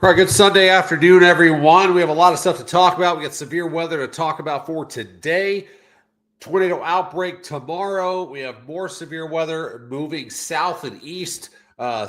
All right, good Sunday afternoon, everyone. We have a lot of stuff to talk about. We got severe weather to talk about for today. Tornado outbreak tomorrow. We have more severe weather moving south and east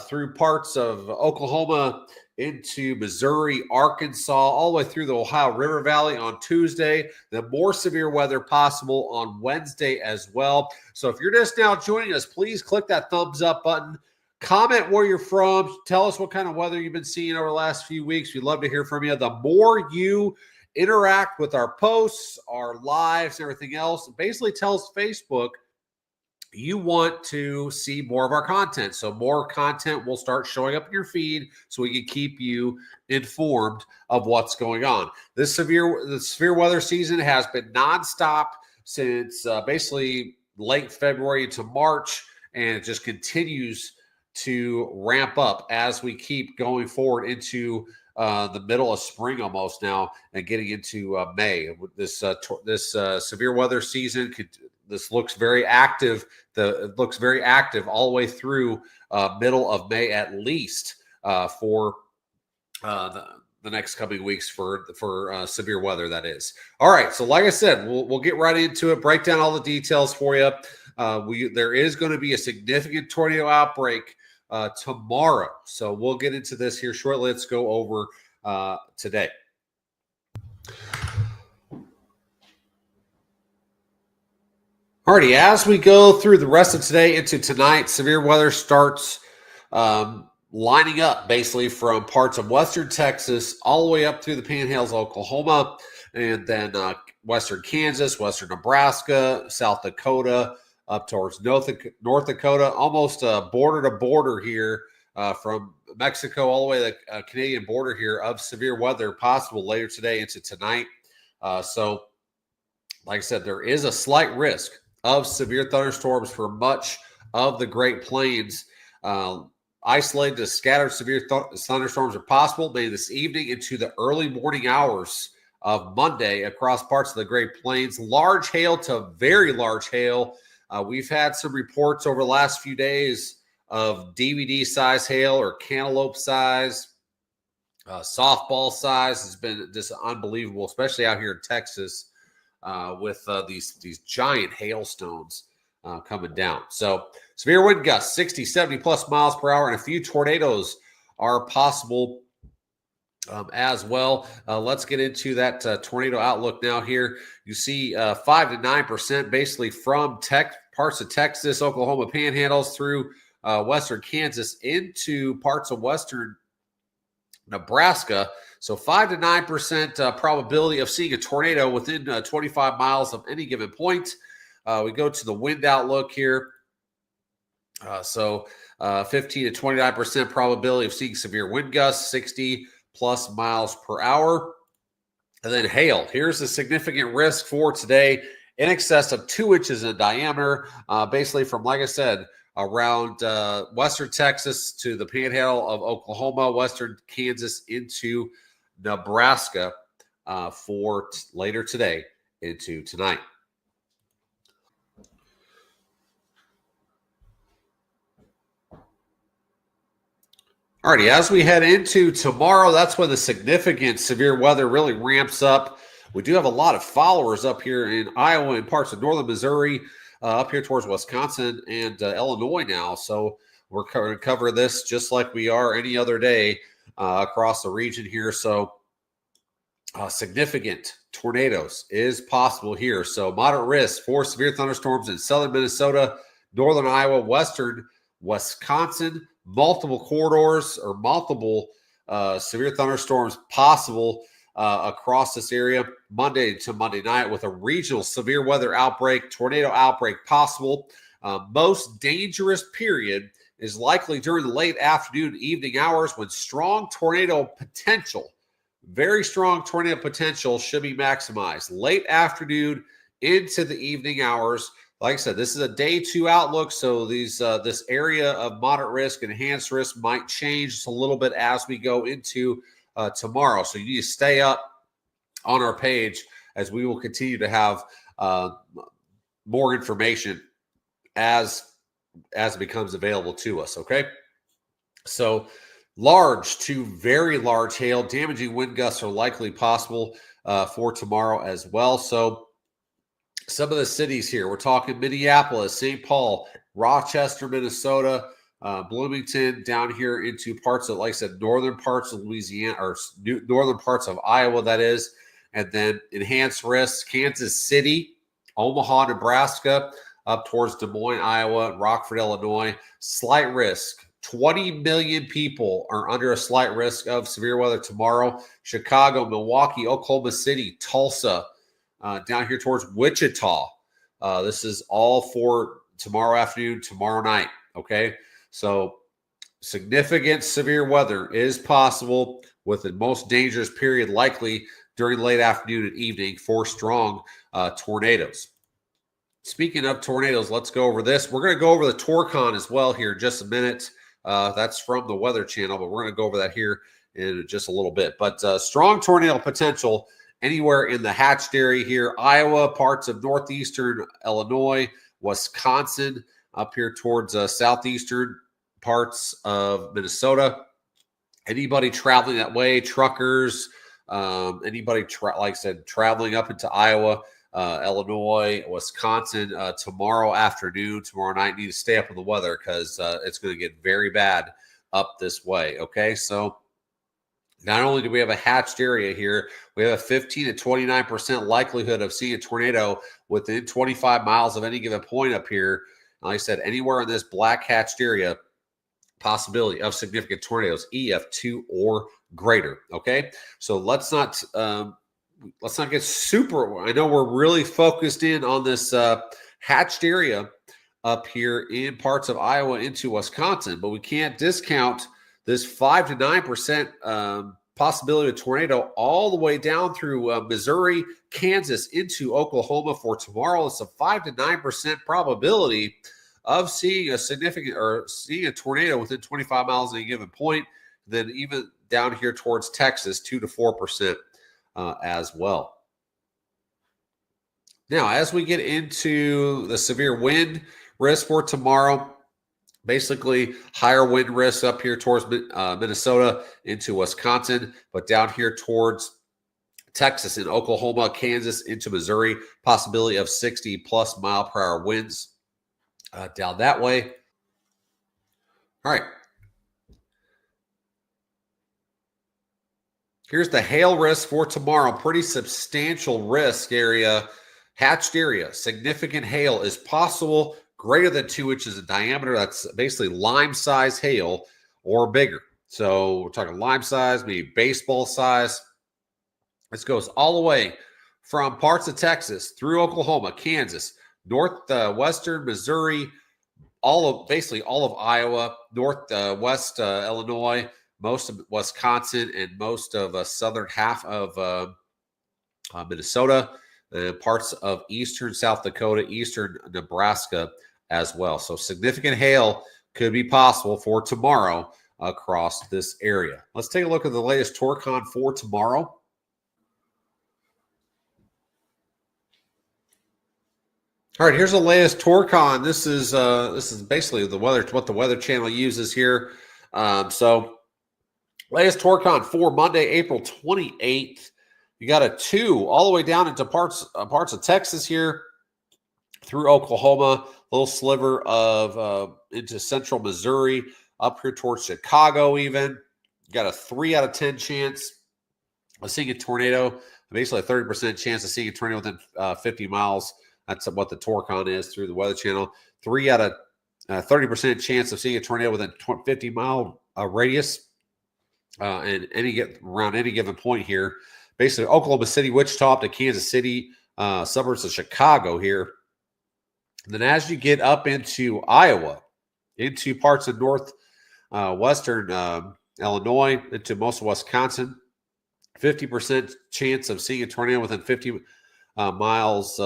through parts of Oklahoma into Missouri, Arkansas, all the way through the Ohio River Valley on Tuesday. Then more severe weather possible on Wednesday as well. So if you're just now joining us, please click that thumbs up button. Comment where you're from. Tell us what kind of weather you've been seeing over the last few weeks. We'd love to hear from you. The more you interact with our posts, our lives, everything else, it basically tells Facebook you want to see more of our content. So more content will start showing up in your feed so we can keep you informed of what's going on. The severe weather season has been nonstop since basically late February to March, and it just continues to ramp up as we keep going forward into the middle of spring almost now and getting into May. This severe weather season this looks very active. It looks very active all the way through middle of May at least for the next coming weeks for severe weather, that is. All right, so like I said, we'll get right into it, break down all the details for you. There is going to be a significant tornado outbreak tomorrow. So we'll get into this here shortly. Let's go over today. Alrighty, as we go through the rest of today into tonight, severe weather starts lining up basically from parts of western Texas all the way up through the panhandles of Oklahoma, and then western Kansas, western Nebraska, South Dakota, up towards North Dakota, almost border to border here from Mexico all the way to the Canadian border here of severe weather possible later today into tonight. So, like I said, there is a slight risk of severe thunderstorms for much of the Great Plains. Isolated to scattered severe thunderstorms are possible maybe this evening into the early morning hours of Monday across parts of the Great Plains. Large hail to very large hail. We've had some reports over the last few days of DVD size hail or cantaloupe size, softball size has been just unbelievable, especially out here in Texas with these giant hailstones coming down. So severe wind gusts, 60, 70 plus miles per hour, and a few tornadoes are possible as well. Let's get into that tornado outlook now here. You see 5 to 9% basically from parts of Texas, Oklahoma panhandles through western Kansas into parts of western Nebraska. So 5 to 9% probability of seeing a tornado within 25 miles of any given point. We go to the wind outlook here. So 15 to 29% probability of seeing severe wind gusts, 60 plus miles per hour. And then hail. Here's a significant risk for today, in excess of 2 inches in diameter, basically from, like I said, around western Texas to the panhandle of Oklahoma, western Kansas into Nebraska for later today into tonight. Alrighty, as we head into tomorrow, that's when the significant severe weather really ramps up. We do have a lot of followers up here in Iowa and parts of northern Missouri, up here towards Wisconsin and Illinois now. So we're going to cover this just like we are any other day across the region here. So significant tornadoes is possible here. So moderate risk for severe thunderstorms in southern Minnesota, northern Iowa, western Wisconsin, multiple corridors or multiple severe thunderstorms possible across this area Monday to Monday night with a regional severe weather outbreak, tornado outbreak possible. Most dangerous period is likely during the late afternoon, evening hours when strong tornado potential, very strong tornado potential should be maximized. Late afternoon into the evening hours. Like I said, this is a day 2 outlook, so this area of moderate risk and enhanced risk might change just a little bit as we go into tomorrow. So you need to stay up on our page as we will continue to have more information as it becomes available to us, okay? So Large to very large hail, damaging wind gusts are likely possible for tomorrow as well. So some of the cities here, we're talking Minneapolis, St. Paul, Rochester, Minnesota, Bloomington, down here into parts of, like I said, northern parts of Louisiana, or northern parts of Iowa, that is. And then enhanced risk, Kansas City, Omaha, Nebraska, up towards Des Moines, Iowa, Rockford, Illinois. Slight risk. 20 million people are under a slight risk of severe weather tomorrow. Chicago, Milwaukee, Oklahoma City, Tulsa, down here towards Wichita. This is all for tomorrow afternoon, tomorrow night. Okay. So significant severe weather is possible, with the most dangerous period likely during late afternoon and evening for strong tornadoes. Speaking of tornadoes, let's go over this. We're going to go over the Torcon as well here in just a minute. That's from the Weather Channel, but we're going to go over that here in just a little bit. But strong tornado potential anywhere in the hatched area here: Iowa, parts of northeastern Illinois, Wisconsin, up here towards southeastern parts of Minnesota. Anybody traveling that way, truckers, anybody, like I said, traveling up into Iowa, Illinois, Wisconsin, tomorrow afternoon, tomorrow night, need to stay up with the weather because it's going to get very bad up this way. Okay, so not only do we have a hatched area here, we have a 15 to 29% likelihood of seeing a tornado within 25 miles of any given point up here. Like I said, anywhere in this black hatched area, possibility of significant tornadoes, EF2 or greater. Okay, so let's not get super. I know we're really focused in on this hatched area up here in parts of Iowa into Wisconsin, but we can't discount this 5 to 9% possibility of tornado all the way down through Missouri, Kansas, into Oklahoma for tomorrow. It's a 5 to 9% probability of seeing a significant, or seeing a tornado within 25 miles at a given point. Then even down here towards Texas, 2 to 4% as well. Now, as we get into the severe wind risk for tomorrow, basically higher wind risk up here towards Minnesota into Wisconsin, but down here towards Texas and Oklahoma, Kansas into Missouri, possibility of 60 plus mile per hour winds down that way. All right. Here's the hail risk for tomorrow. Pretty substantial risk area, hatched area. Significant hail is possible, greater than 2 inches in diameter. That's basically lime size hail or bigger. So we're talking lime size, maybe baseball size. This goes all the way from parts of Texas through Oklahoma, Kansas, northwestern Missouri, basically all of Iowa, northwest Illinois, most of Wisconsin, and most of southern half of Minnesota, parts of eastern South Dakota, eastern Nebraska as well. So significant hail could be possible for tomorrow across this area. Let's take a look at the latest Torcon for tomorrow. All right, here's the latest Torcon. This is basically what the Weather Channel uses here. So latest Torcon for Monday, April 28th. You got a 2 all the way down into parts of Texas here through Oklahoma, a little sliver of into central Missouri, up here towards Chicago even. You got a 3 out of 10 chance of seeing a tornado, basically a 30% chance of seeing a tornado within 50 miles. That's what the Torcon is through the Weather Channel. 3 out of 30% chance of seeing a tornado within 50-mile radius and around any given point here. Basically, Oklahoma City, Wichita up to Kansas City, suburbs of Chicago here. And then as you get up into Iowa, into parts of northwestern Illinois, into most of Wisconsin, 50% chance of seeing a tornado within 50 miles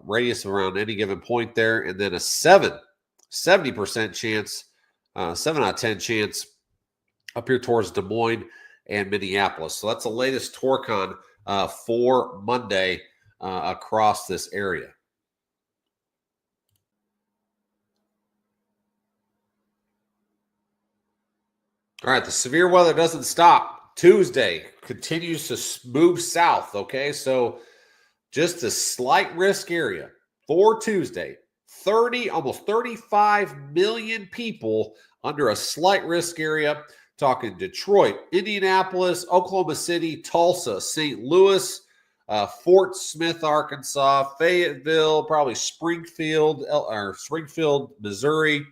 radius around any given point there. And then a 70% chance, 7 out of 10 chance up here towards Des Moines and Minneapolis. So that's the latest Torcon for Monday across this area. All right, the severe weather doesn't stop. Tuesday continues to move south. Okay, so just a slight risk area for Tuesday. 30, almost 35 million people under a slight risk area. Talking Detroit, Indianapolis, Oklahoma City, Tulsa, St. Louis, Fort Smith, Arkansas, Fayetteville, probably Springfield, Missouri,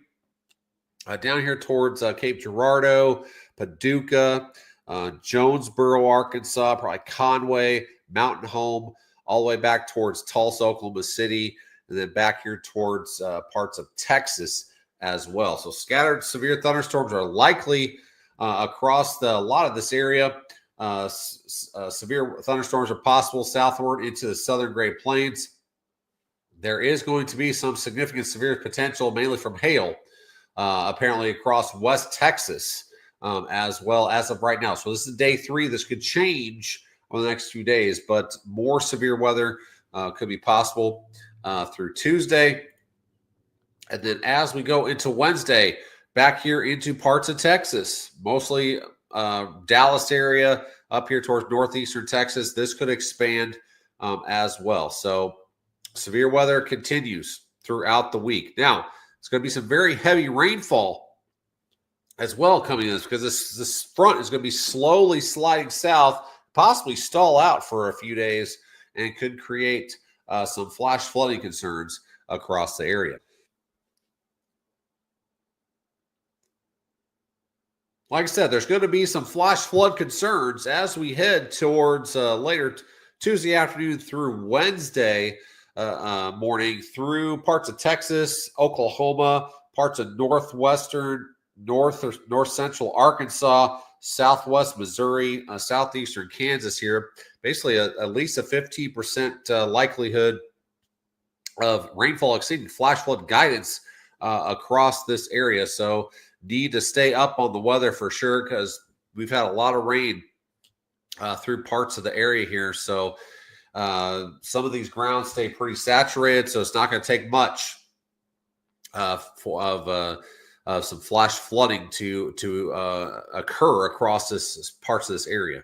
down here towards Cape Girardeau, Paducah, Jonesboro, Arkansas, probably Conway, Mountain Home, all the way back towards Tulsa, Oklahoma City, and then back here towards parts of Texas as well. So scattered severe thunderstorms are likely across a lot of this area. Severe thunderstorms are possible southward into the southern Great Plains. There is going to be some significant severe potential, mainly from hail, apparently across West Texas as well as of right now. So this is day 3. This could change over the next few days, but more severe weather could be possible through Tuesday. And then as we go into Wednesday, back here into parts of Texas, mostly Dallas area, up here towards northeastern Texas, this could expand as well. So severe weather continues throughout the week. Now, it's going to be some very heavy rainfall as well coming in because this front is going to be slowly sliding south, possibly stall out for a few days, and could create some flash flooding concerns across the area. Like I said, there's going to be some flash flood concerns as we head towards later Tuesday afternoon through Wednesday morning through parts of Texas, Oklahoma, parts of north central Arkansas, southwest Missouri, southeastern Kansas here. Basically, at least a 15% likelihood of rainfall exceeding flash flood guidance across this area. So need to stay up on the weather for sure because we've had a lot of rain through parts of the area here. So some of these grounds stay pretty saturated, so it's not going to take much of some flash flooding to occur across this parts of this area.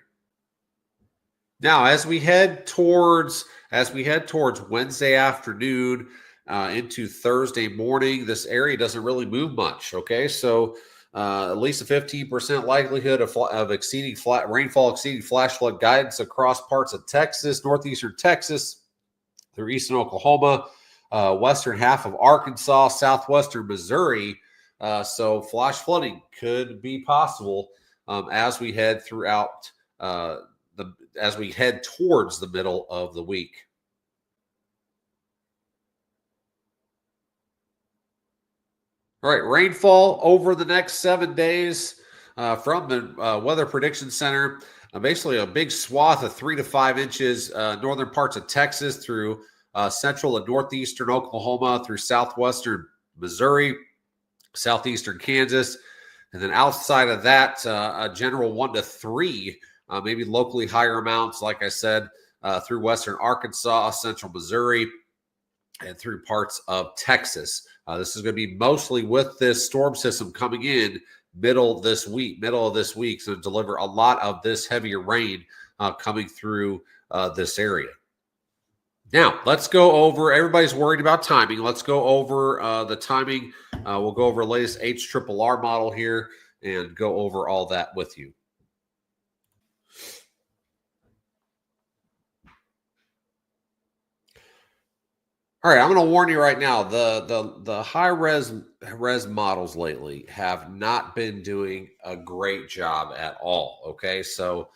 Now, as we head towards Wednesday afternoon into Thursday morning, this area doesn't really move much. Okay, so at least a 15% likelihood of exceeding rainfall exceeding flash flood guidance across parts of Texas, northeastern Texas, through eastern Oklahoma, western half of Arkansas, southwestern Missouri. So flash flooding could be possible as we head throughout as we head towards the middle of the week. All right, rainfall over the next 7 days from the Weather Prediction Center. Basically, a big swath of 3 to 5 inches, northern parts of Texas through central and northeastern Oklahoma, through southwestern Missouri, southeastern Kansas, and then outside of that, a general 1 to 3, maybe locally higher amounts, like I said, through western Arkansas, central Missouri, and through parts of Texas. This is going to be mostly with this storm system coming in middle of this week, so deliver a lot of this heavier rain coming through this area. Now, let's go over, everybody's worried about timing. Let's go over the timing. We'll go over the latest HRRR model here and go over all that with you. All right, I'm going to warn you right now. The high res models lately have not been doing a great job at all. Okay, so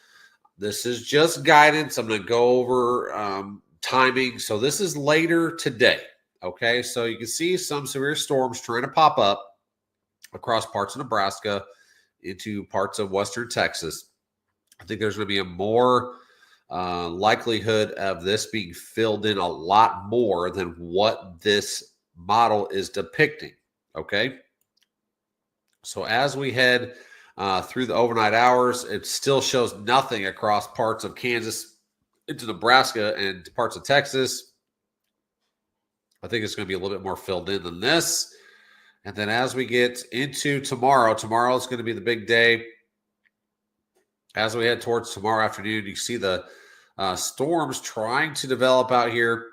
this is just guidance. I'm going to go over timing. So this is later today. Okay, so you can see some severe storms trying to pop up across parts of Nebraska into parts of western Texas. I think there's going to be a more likelihood of this being filled in a lot more than what this model is depicting. Okay. So as we head through the overnight hours, it still shows nothing across parts of Kansas into Nebraska and parts of Texas. I think it's going to be a little bit more filled in than this. And then as we get into tomorrow is going to be the big day. As we head towards tomorrow afternoon, you see the storms trying to develop out here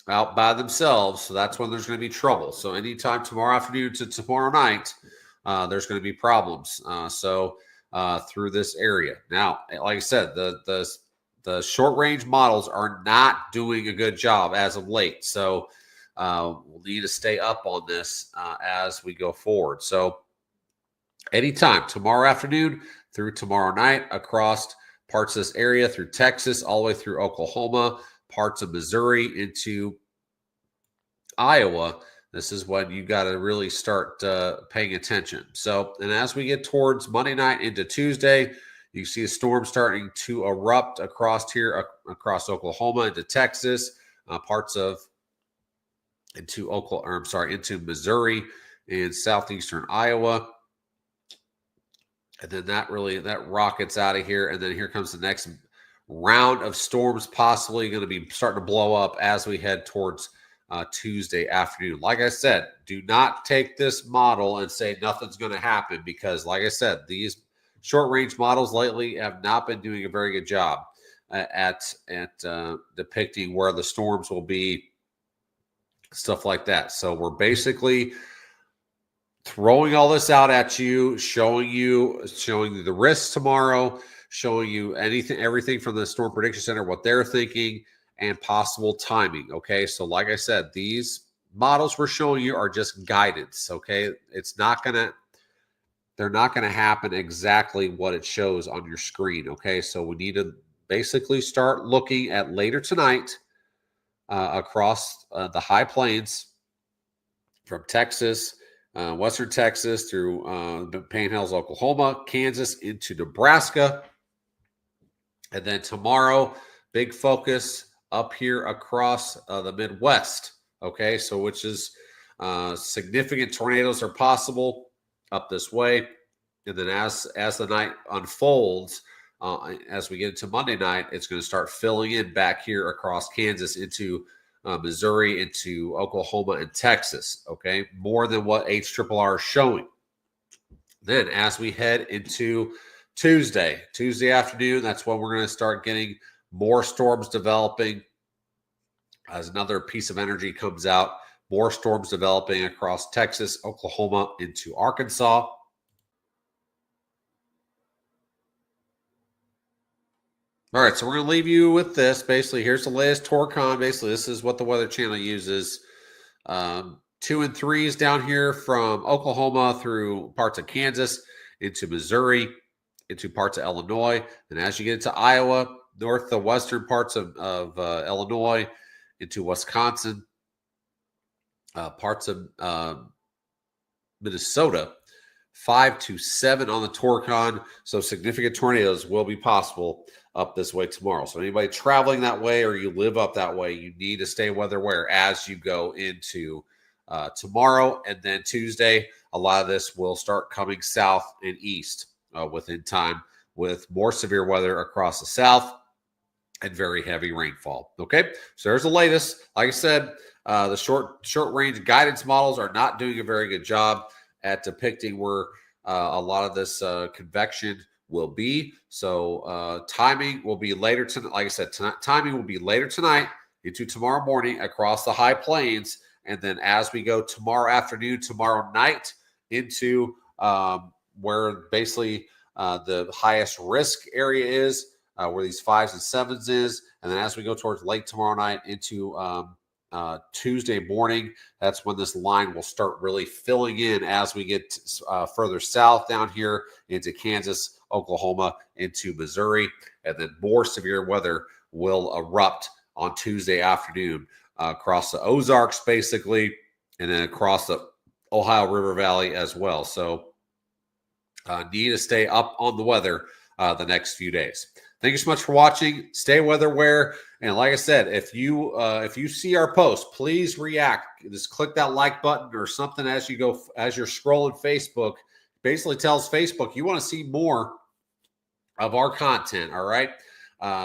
out by themselves. So that's when there's going to be trouble. So anytime tomorrow afternoon to tomorrow night, there's going to be problems. Through this area. Now, like I said, the short range models are not doing a good job as of late. So we'll need to stay up on this as we go forward. So anytime tomorrow afternoon through tomorrow night across parts of this area through Texas, all the way through Oklahoma, parts of Missouri into Iowa, this is when you got to really start paying attention. So, and as we get towards Monday night into Tuesday, you see a storm starting to erupt across here, across Oklahoma into Texas, parts of into Oklahoma, or I'm sorry, into Missouri and southeastern Iowa. And then that rockets out of here. And then here comes the next round of storms, possibly going to be starting to blow up as we head towards Tuesday afternoon. Like I said, do not take this model and say nothing's going to happen, because, like I said, these short range models lately have not been doing a very good job at depicting where the storms will be, stuff like that. So we're basically throwing all this out at you, showing you the risks tomorrow, showing you everything from the Storm Prediction Center, what they're thinking, and possible timing. Okay, so like I said, these models we're showing you are just guidance. Okay, they're not gonna happen exactly what it shows on your screen. Okay, so we need to basically start looking at later tonight across the high plains from Texas, western Texas through the Panhandles, Oklahoma, Kansas into Nebraska. And then tomorrow, big focus up here across the Midwest. Okay, so which is significant tornadoes are possible up this way. And then as the night unfolds, as we get into Monday night, it's going to start filling in back here across Kansas into Missouri, into Oklahoma and Texas. Okay, more than what HRRR is showing. Then as we head into Tuesday afternoon, that's when we're going to start getting more storms developing. As another piece of energy comes out, more storms developing across Texas, Oklahoma into Arkansas. All right, so we're going to leave you with this. Basically, here's the latest Torcon. Basically, this is what the Weather Channel uses. 2 and 3s down here from Oklahoma through parts of Kansas into Missouri, into parts of Illinois. And as you get into Iowa, north the western parts of Illinois, into Wisconsin, parts of Minnesota, 5 to 7 on the Torcon. So significant tornadoes will be possible up this way tomorrow. So anybody traveling that way or you live up that way, you need to stay weather aware as you go into tomorrow. And then Tuesday, a lot of this will start coming south and east within time, with more severe weather across the south and very heavy rainfall. Okay, so there's the latest. Like I said, the short range guidance models are not doing a very good job at depicting where a lot of this convection will be. So timing will be later tonight. Like I said, timing will be later tonight into tomorrow morning across the high plains. And then as we go tomorrow afternoon, tomorrow night into where basically the highest risk area is, where these 5s and 7s is. And then as we go towards late tomorrow night into Tuesday morning, that's when this line will start really filling in as we get further south down here into Kansas, Oklahoma, into Missouri. And then more severe weather will erupt on Tuesday afternoon across the Ozarks, basically, and then across the Ohio River Valley as well. So need to stay up on the weather the next few days. Thank you so much for watching. Stay weather aware. And like I said, if you see our post, please react. Just click that like button or something as you're scrolling Facebook. Basically tells Facebook you want to see more of our content. All right.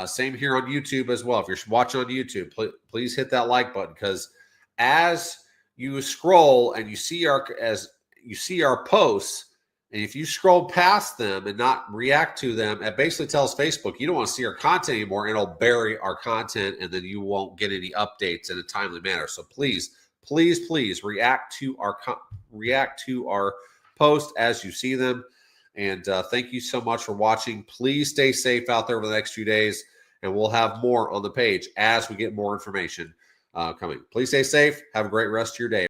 Same here on YouTube as well. If you're watching on YouTube, please hit that like button, because as you scroll and you see our posts, And if you scroll past them and not react to them, it basically tells Facebook you don't want to see our content anymore, and it'll bury our content, and then you won't get any updates in a timely manner. So please, please, please react to our post as you see them. And thank you so much for watching. Please stay safe out there over the next few days, and we'll have more on the page as we get more information coming. Please stay safe. Have a great rest of your day.